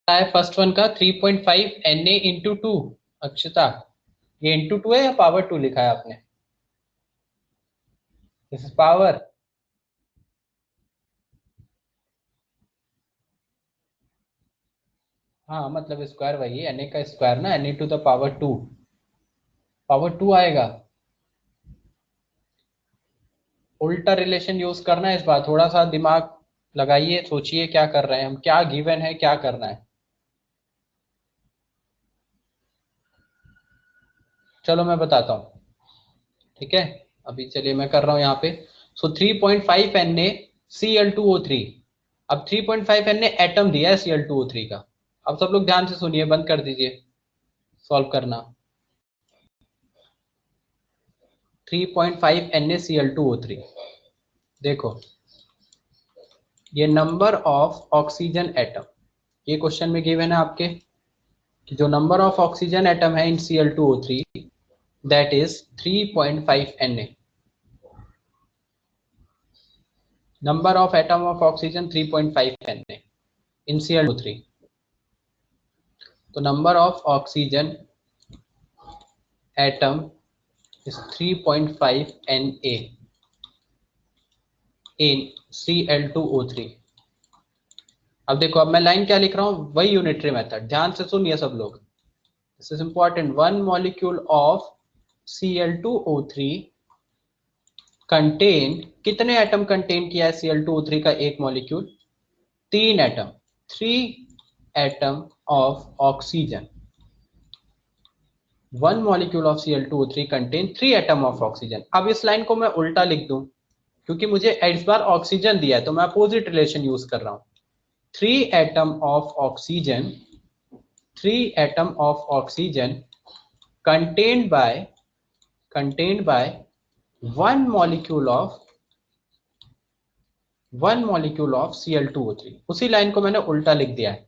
है फर्स्ट वन का 3.5 Na इंटू टू। अक्षता, ये इंटू टू है या पावर टू लिखा है आपने? This is power. हाँ मतलब स्क्वायर वही है, Na का स्क्वायर ना, Na to the power two आएगा। उल्टा रिलेशन यूज करना है इस बार, थोड़ा सा दिमाग लगाइए, सोचिए क्या कर रहे हैं हम, क्या गिवन है, क्या करना है। चलो मैं बताता हूँ, ठीक है। अभी चलिए मैं कर रहा हूँ यहाँ पे। सो 3.5 NaCl2O3। अब 3.5 Na एटम दिया है Cl2O3 का। अब सब लोग ध्यान से सुनिए, बंद कर दीजिए सॉल्व करना। 3.5 NaCl2O3, देखो ये नंबर ऑफ ऑक्सीजन एटम, ये क्वेश्चन में गिवन है आपके कि जो नंबर ऑफ ऑक्सीजन एटम है इन Cl2O3 that is 3.5 Na। Number of atom of oxygen 3.5 Na in Cl2O3। तो number of oxygen atom is 3.5 Na in Cl2O3। अब देखो, अब मैं लाइन क्या लिख रहा हूँ, वही यूनिटरी मेथड, ध्यान से सुनिए सब लोग, this is important. One molecule of Cl2O3 contain, कितने एटम कंटेन किया है Cl2O3 का एक molecule? 3 atom, 3 atom of oxygen. One molecule of Cl2O3 contain 3 atom of oxygen. अब इस लाइन को मैं उल्टा लिख दूं, क्योंकि मुझे इस बार ऑक्सीजन दिया है तो मैं अपोजिट रिलेशन यूज कर रहा हूं। 3 atom of oxygen, 3 atom of oxygen contained by one molecule of Cl2O3। उसी लाइन को मैंने उल्टा लिख दिया है,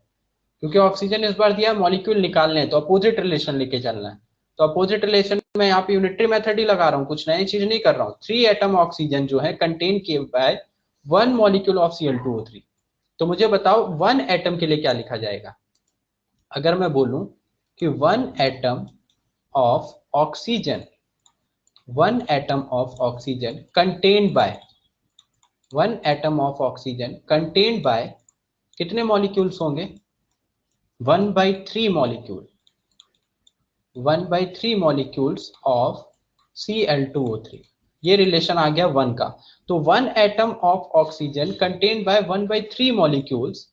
क्योंकि ऑक्सीजन इस बार दिया है, मॉलिक्यूल निकालने हैं तो अपोजिट रिलेशन लेके चलना है। तो अपोजिट रिलेशन में यहाँ पे यूनिटरी मेथड ही लगा रहा हूँ, कुछ नई चीज नहीं कर रहा हूँ। 3 एटम ऑक्सीजन जो है कंटेन किए by one molecule of Cl2O3। तो मुझे बताओ वन एटम के लिए क्या लिखा जाएगा? अगर मैं बोलूं कि one atom of oxygen, one atom of oxygen contained by, one atom of oxygen contained by कितने मॉलिक्यूल्स होंगे? 1/3 मॉलिक्यूल, 1/3 मॉलिक्यूल्स ऑफ Cl2O3। ये रिलेशन आ गया वन का। तो one atom of oxygen contained by 1/3 molecules,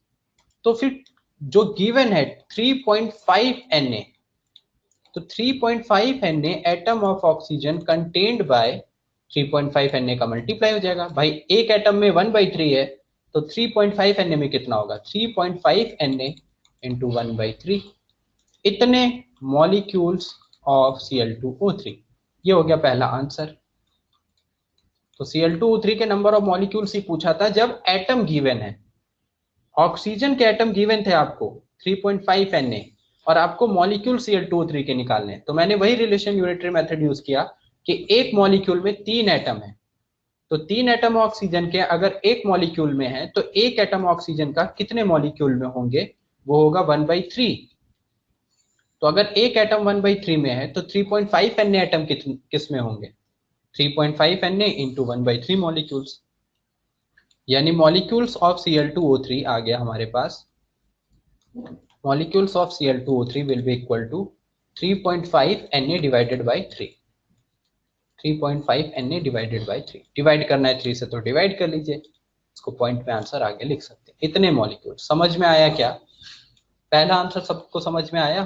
तो फिर जो गिवन है 3.5 Na, तो 3.5 Na atom of oxygen contained by 3.5 Na का मल्टीप्लाई हो जाएगा भाई, एक एटम में 1/3 है तो 3.5 Na में कितना होगा? 3.5 Na इंटू 1/3, इतने मॉलिक्यूल्स ऑफ Cl2O3। ये हो गया पहला आंसर। तो Cl2O3 के नंबर ऑफ मॉलिक्यूल्स ही पूछा था जब एटम गिवन है। ऑक्सीजन के एटम गिवन थे आपको 3.5 Na, और आपको मॉलिक्यूल Cl2O3 के निकालने, तो मैंने वही रिलेशन यूनिटरी मेथड यूज किया कि एक मॉलिक्यूल में 3 एटम है, तो 3 एटम ऑक्सीजन के अगर एक मॉलिक्यूल में है तो एक एटम ऑक्सीजन का कितने मॉलिक्यूल में होंगे, वो होगा 1/3। तो अगर एक एटम 1/3 में है तो 3.5 Na एटम किस में होंगे, 3.5 Na इंटू 1/3 मॉलिक्यूल्स, यानी मॉलिक्यूल्स ऑफ Cl2O3 आ गया हमारे पास। Molecules of Cl2O3 will be equal to 3.5 Na divided by 3। 3.5 Na divided by 3, divide करना है 3 से तो डिवाइड कर लीजिए, इसको पॉइंट में आंसर आगे लिख सकते हैं। इतने मॉलिक्यूल, समझ में आया क्या? पहला आंसर सबको समझ में आया?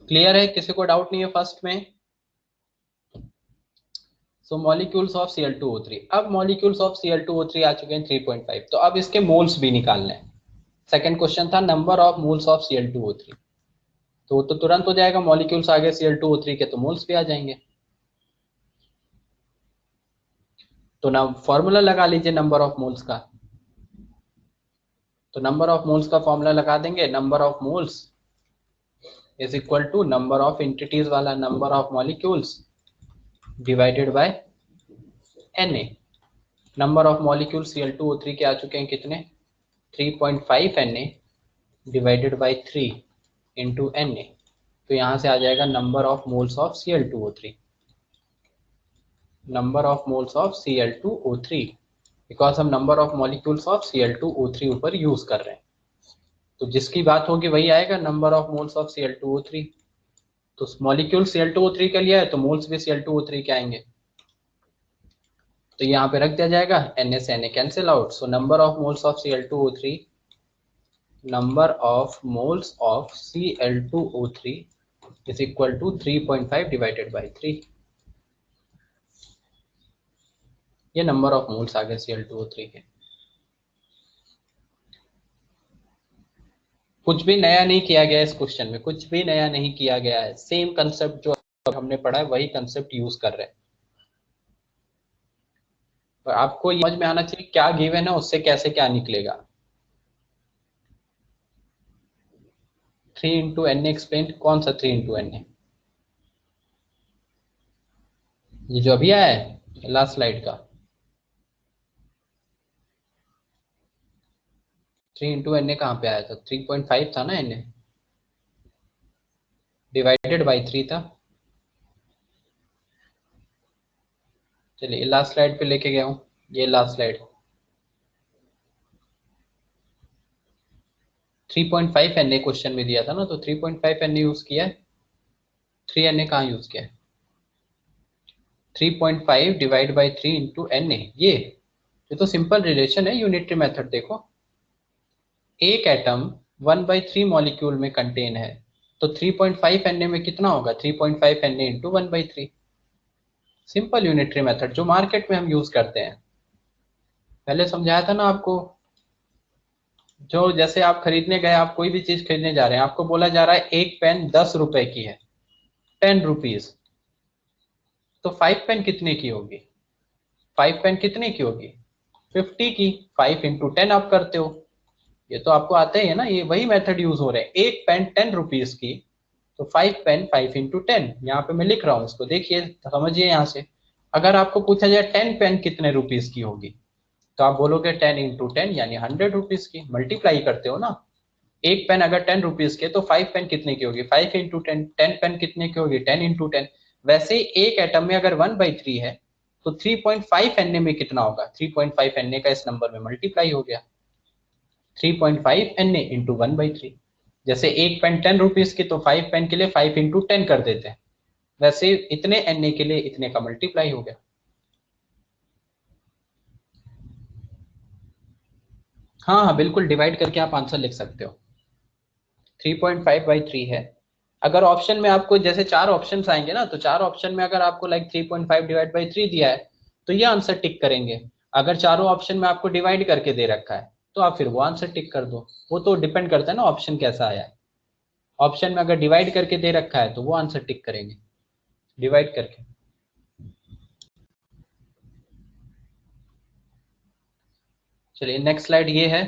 क्लियर है, किसी को डाउट नहीं है फर्स्ट में? सो मॉलिक्यूल्स ऑफ Cl2O3। अब मॉलिक्यूल्स ऑफ Cl2O3 आ चुके हैं 3.5, तो अब इसके मोल्स भी निकालने हैं। सेकंड क्वेश्चन था number of moles of Cl2O3, तो वो तो तुरंत हो जाएगा, मॉलिक्यूल्स आ गए Cl2O3 के तो मोल्स भी आ जाएंगे। तो ना फॉर्मूला लगा लीजिए नंबर ऑफ मोल्स का। तो नंबर ऑफ मोल्स का फॉर्मूला लगा देंगे, number of moles is equal to number of entities वाला number of molecules divided by Na। Number of molecules Cl2O3 के आ चुके हैं कितने, 3.5 Na divided by 3 into Na। तो यहाँ से आ जाएगा number of moles of Cl2O3, number of moles of Cl2O3, because हम number of molecules of Cl2O3 ऊपर यूज कर रहे हैं। तो जिसकी बात होगी वही आएगा, number of moles of Cl2O3। तो मॉलिक्यूल Cl2O3 का लिया है तो मोल्स भी Cl2O3 के आएंगे, तो यहाँ पे रख दिया जाएगा, Na से Na cancel out. So number of moles of Cl2O3, number of moles of Cl2O3 is equal to 3.5 divided by 3। ये नंबर ऑफ मोल्स आ गए Cl2O3 के। कुछ भी नया नहीं किया गया इस क्वेश्चन में, कुछ भी नया नहीं किया गया है, सेम कंसेप्ट जो हमने पढ़ा है वही कंसेप्ट यूज कर रहे हैं। तो आपको समझ में आना चाहिए क्या गिवन है, उससे कैसे क्या निकलेगा। 3 इंटू Na एक्सप्लेन, कौन सा 3 इंटू Na? ये जो अभी आया है लास्ट स्लाइड का, 3 इंटू Na कहाँ पे आया था, 3.5 था ना Na, डिवाइडेड बाई 3 था। चलिए लास्ट स्लाइड पे लेके गया हूँ, ये लास्ट स्लाइड 3.5 Na क्वेश्चन में दिया था ना, तो 3.5 Na यूज किया है, 3 Na कहाँ यूज किया है, 3.5 डिवाइड बाई 3 इंटू Na। ये तो सिंपल रिलेशन है, यूनिटरी मेथड। देखो एक एटम 1/3 मॉलिक्यूल में कंटेन है, तो 3.5 Na में कितना होगा, 3.5 Na into 1/3। Simple unitary method जो मार्केट में हम यूज करते हैं, पहले समझाया था ना आपको। जो जैसे आप खरीदने गए, आप कोई भी चीज खरीदने जा रहे हैं, आपको बोला जा रहा है एक पेन 10 रुपए की है, 10 रुपीज, तो 5 पेन कितने की होगी, 5 पेन कितने की होगी, 50 की। 5 इंटू 10 आप करते हो, ये तो आपको आता ही है ना, ये वही मेथड यूज हो रहे हैं। एक पेन 10 रुपीज की, तो 5 पेन 5 इंटू 10, यहाँ पे मैं लिख रहा हूँ इसको, देखिए समझिए यहाँ से। अगर आपको पूछा जाए 10 पेन कितने रुपीज की होगी, तो आप बोलोगे 10 इंटू 10 यानी 100 रुपीज की, मल्टीप्लाई करते हो ना। एक पेन अगर 10 रुपीज के, तो 5 पेन कितने की होगी, 5 इंटू 10। 10 पेन कितने की होगी, 10 इंटू 10। वैसे ही एक एटम में अगर 1/3 है, तो 3.5 Na में कितना होगा, 3.5 Na का इस नंबर में मल्टीप्लाई हो गया, 3.5 Na इंटू 1/3। जैसे एक पेन 10 रुपीज की, तो 5 पेन के लिए 5 इंटू 10 कर देते हैं, वैसे इतने Na के लिए इतने का मल्टीप्लाई हो गया। हाँ हाँ बिल्कुल, डिवाइड करके आप आंसर लिख सकते हो। 3.5/3 है। अगर ऑप्शन में आपको जैसे 4 ऑप्शन आएंगे ना, तो 4 ऑप्शन में अगर आपको लाइक 3.5 डिवाइड बाई 3 दिया है, तो ये आंसर टिक करेंगे। अगर चारों ऑप्शन में आपको डिवाइड करके दे रखा है, तो आप फिर वो आंसर टिक कर दो। वो तो डिपेंड करता है ना ऑप्शन कैसा आया है। ऑप्शन में अगर डिवाइड करके दे रखा है तो वो आंसर टिक करेंगे, डिवाइड करके। चलिए नेक्स्ट स्लाइड ये है,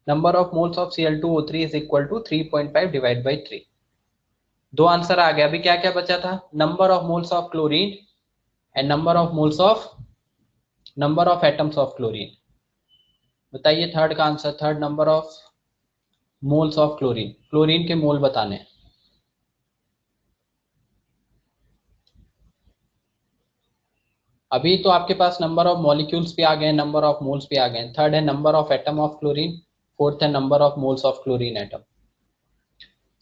number of moles of Cl2O3 is equal to 3.5 divide by 3। दो आंसर आ गया। अभी क्या क्या बचा था? Number of moles of chlorine and number of atoms of chlorine. बताइए थर्ड का answer. Third number of moles of chlorine, chlorine के मोल बताने। अभी तो आपके पास नंबर ऑफ मॉलिक्यूल्स भी आ गए, नंबर ऑफ मोल्स भी आ गए। थर्ड है number of atom of chlorine, fourth है number of moles of chlorine atom.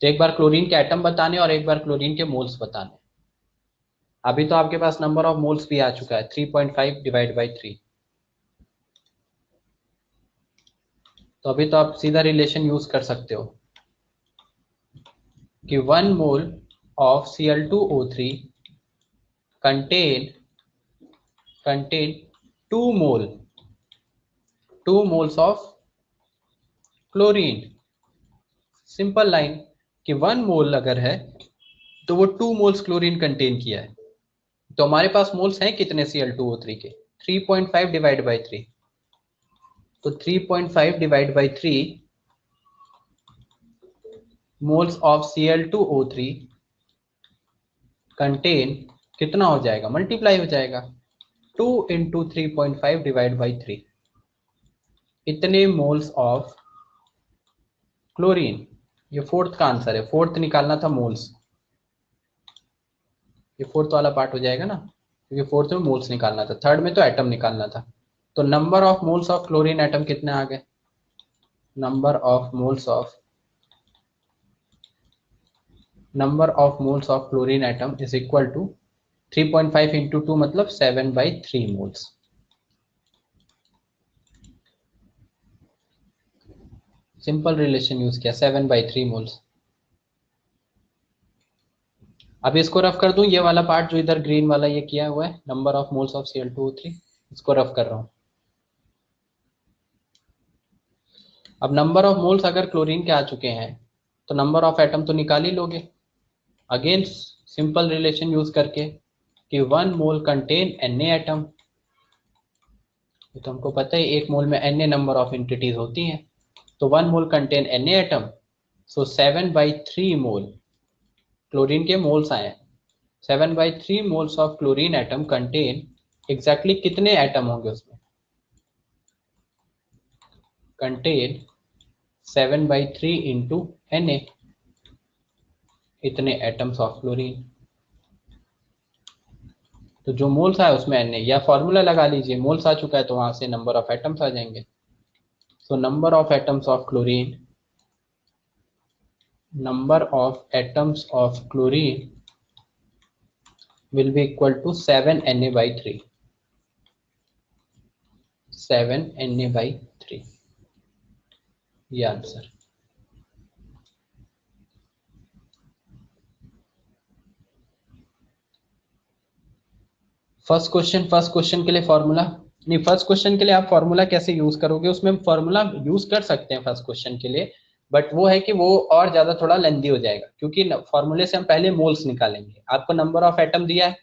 तो एक बार क्लोरीन के एटम बताने और एक बार क्लोरीन के मोल्स बताने। अभी तो आपके पास नंबर ऑफ मोल्स भी आ चुका है 3.5 डिवाइड बाई 3। तो अभी तो आप सीधा रिलेशन यूज कर सकते हो कि 1 mole of Cl2O3 contain 2 moles of chlorine. Simple line कि 1 मोल अगर है तो वो 2 मोल्स क्लोरीन कंटेन किया है। तो हमारे पास मोल्स हैं कितने Cl2O3 के? 3.5 डिवाइड बाई 3। तो 3.5 divide by 3 moles of Cl2O3 contain कितना हो जाएगा? मल्टीप्लाई हो जाएगा 2 इंटू 3.5 डिवाइड बाई 3। इतने मोल्स ऑफ क्लोरीन। ये फोर्थ का आंसर है। फोर्थ निकालना था मोल्स। ये फोर्थ वाला पार्ट हो जाएगा ना, क्योंकि फोर्थ में मोल्स निकालना था, थर्ड में तो एटम निकालना था। तो number of moles of chlorine atom कितने आ गए? Number of moles of chlorine atom is equal to 3.5 into 2 मतलब 7/3 मोल्स। सिंपल रिलेशन यूज किया, 7/3 मोल्स। अब इसको रफ कर दूं, ये वाला पार्ट जो इधर ग्रीन वाला ये किया हुआ है, number of moles of Cl2O3, इसको रफ कर रहा हूं। अब नंबर ऑफ मोल्स अगर क्लोरीन के आ चुके हैं तो नंबर ऑफ एटम तो निकाल ही लोगे। अगेन सिंपल रिलेशन यूज करके कि 1 मोल कंटेन Na एटम। तो हमको पता है एक मोल में Na नंबर ऑफ एंटिटीज होती हैं। तो 1 मोल कंटेन Na एटम, सो 7/3 मोल क्लोरीन के मोल्स आए हैं। 7/3 moles of chlorine atom contain exactly कितने एटम होंगे उसमें? कंटेन 7/3 इंटू Na, इतने एटम्स ऑफ क्लोरीन। तो जो मोल्स आए उसमें Na, या फॉर्मूला लगा लीजिए, मोल्स आ चुका है तो वहां से नंबर ऑफ एटम्स आ जाएंगे। सो number of atoms of chlorine will be equal to 7Na/3। 7Na/3 ये आंसर। फर्स्ट क्वेश्चन के लिए फॉर्मूला नहीं, फर्स्ट क्वेश्चन के लिए आप फॉर्मूला कैसे यूज करोगे? उसमें फॉर्मूला यूज कर सकते हैं फर्स्ट क्वेश्चन के लिए, बट वो है कि वो और ज्यादा थोड़ा लेंदी हो जाएगा, क्योंकि फॉर्मूले से हम पहले मोल्स निकालेंगे। आपको नंबर ऑफ एटम दिया है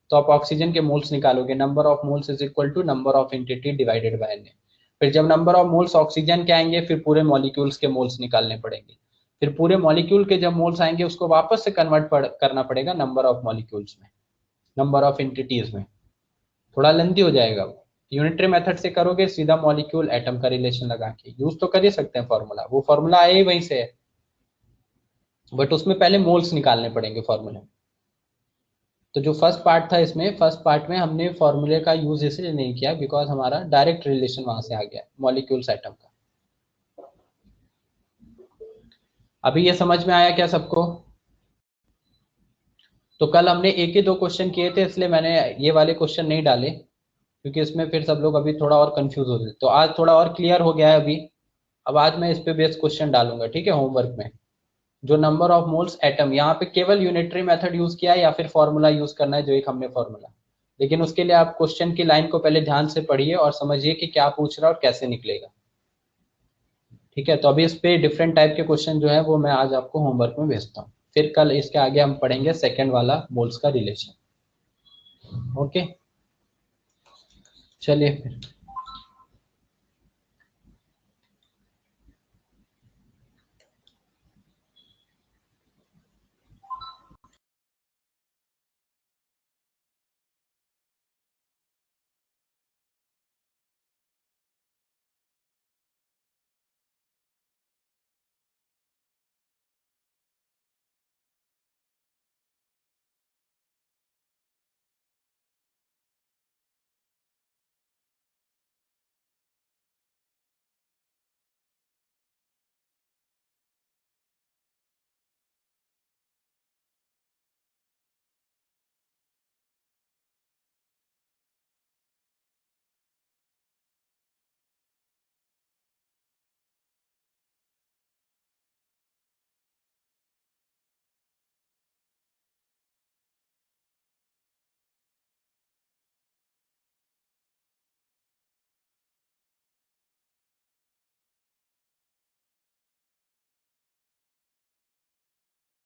तो आप ऑक्सीजन के मोल्स निकालोगे। Number of moles is equal to number of entity divided by Na। फिर जब नंबर ऑफ मोल्स ऑक्सीजन के आएंगे फिर पूरे मॉलिक्यूल्स के मोल्स निकालने पड़ेंगे। फिर पूरे मॉलिक्यूल के जब मोल्स आएंगे उसको वापस से कन्वर्ट करना पड़ेगा नंबर ऑफ मॉलिक्यूल्स में, नंबर ऑफ एंटिटीज में। थोड़ा लेंथी हो जाएगा वो। यूनिटरी मेथड से करोगे सीधा मॉलिक्यूल एटम का रिलेशन लगा के यूज तो कर ही सकते हैं फॉर्मूला, वो फॉर्मूला आया ही वहीं से है, बट उसमें पहले मोल्स निकालने पड़ेंगे फॉर्मूले। तो जो फर्स्ट पार्ट था इसमें, फर्स्ट पार्ट में हमने फॉर्मूले का यूज इसलिए नहीं किया बिकॉज हमारा डायरेक्ट रिलेशन वहां से आ गया मॉलिक्यूल्स एटम का। अभी ये समझ में आया क्या सबको? तो कल हमने एक ही 2 क्वेश्चन किए थे इसलिए मैंने ये वाले क्वेश्चन नहीं डाले, क्योंकि इसमें फिर सब लोग अभी थोड़ा और कंफ्यूज हो रहे। तो आज थोड़ा और क्लियर हो गया है अभी। अब आज मैं इस पे बेस्ड क्वेश्चन डालूंगा, ठीक है, होमवर्क में। जो नंबर ऑफ मोल्स एटम, यहाँ पे केवल यूनिटरी मेथड यूज किया है या फिर फॉर्मूला यूज करना है जो एक हमने फॉर्मूला। लेकिन उसके लिए आप क्वेश्चन की लाइन को पहले ध्यान से पढ़िए और समझिए कि क्या पूछ रहा है और कैसे निकलेगा। ठीक है, तो अभी इस पे डिफरेंट टाइप के क्वेश्चन जो है वो मैं आज आपको होमवर्क में भेजता हूँ। फिर कल इसके आगे हम पढ़ेंगे सेकेंड वाला मोल्स का रिलेशन। ओके, चलिए फिर।